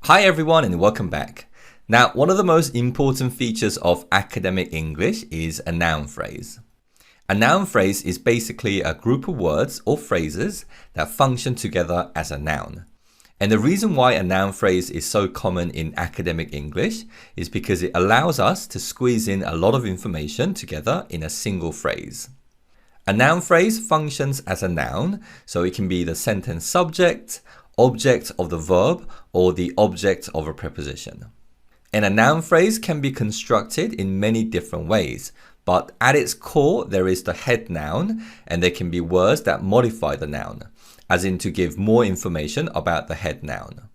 Hi everyone and welcome back. Now, one of the most important features of academic English is a noun phrase. A noun phrase is basically a group of words or phrases that function together as a noun. And the reason why a noun phrase is so common in academic English is because it allows us to squeeze in a lot of information together in a single phrase. A noun phrase functions as a noun, so it can be the sentence subject, object of the verb, or the object of a preposition. And a noun phrase can be constructed in many different ways, but at its core there is the head noun, and there can be words that modify the noun, as in to give more information about the head noun.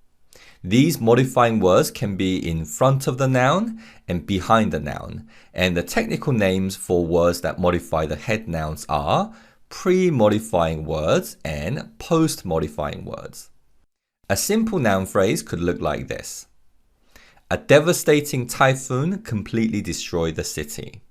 These modifying words can be in front of the noun and behind the noun, and the technical names for words that modify the head nouns are pre-modifying words and post-modifying words. A simple noun phrase could look like this. A devastating typhoon completely destroyed the city.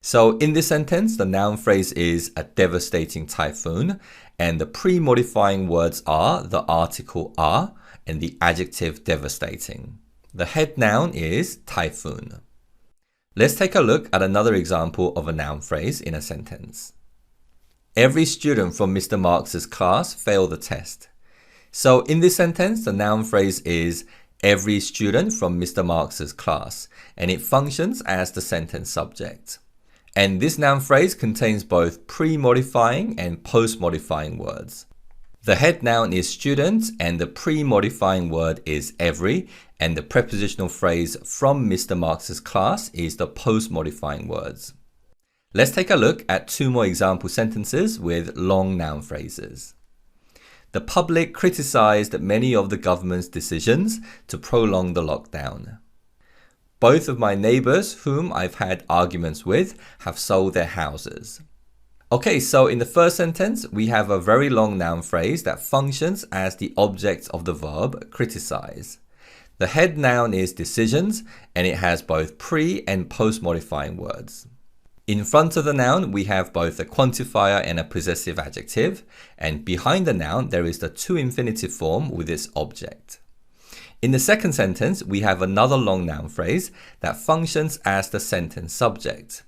So in this sentence, the noun phrase is a devastating typhoon, and the pre-modifying words are the article "a" and the adjective devastating. The head noun is typhoon. Let's take a look at another example of a noun phrase in a sentence. Every student from Mr. Marx's class failed the test. So in this sentence, the noun phrase is every student from Mr. Marx's class, and it functions as the sentence subject. And this noun phrase contains both pre-modifying and post-modifying words. The head noun is student, and the pre-modifying word is every, and the prepositional phrase from Mr. Marx's class is the post-modifying words. Let's take a look at two more example sentences with long noun phrases. The public criticized many of the government's decisions to prolong the lockdown. Both of my neighbors whom I've had arguments with have sold their houses. Okay, so in the first sentence, we have a very long noun phrase that functions as the object of the verb criticize. The head noun is decisions, and it has both pre- and post-modifying words. In front of the noun, we have both a quantifier and a possessive adjective, and behind the noun, there is the to infinitive form with its object. In the second sentence, we have another long noun phrase that functions as the sentence subject.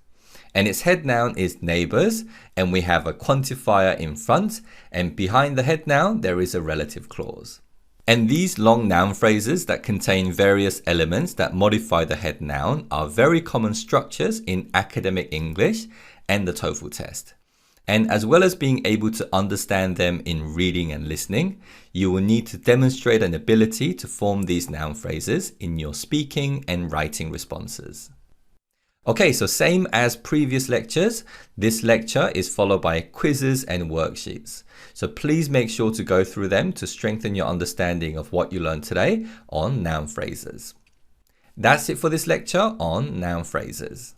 And its head noun is neighbors, and we have a quantifier in front, and behind the head noun, there is a relative clause. And these long noun phrases that contain various elements that modify the head noun are very common structures in academic English and the TOEFL test. And as well as being able to understand them in reading and listening, you will need to demonstrate an ability to form these noun phrases in your speaking and writing responses. Okay, so same as previous lectures, this lecture is followed by quizzes and worksheets. So please make sure to go through them to strengthen your understanding of what you learned today on noun phrases. That's it for this lecture on noun phrases.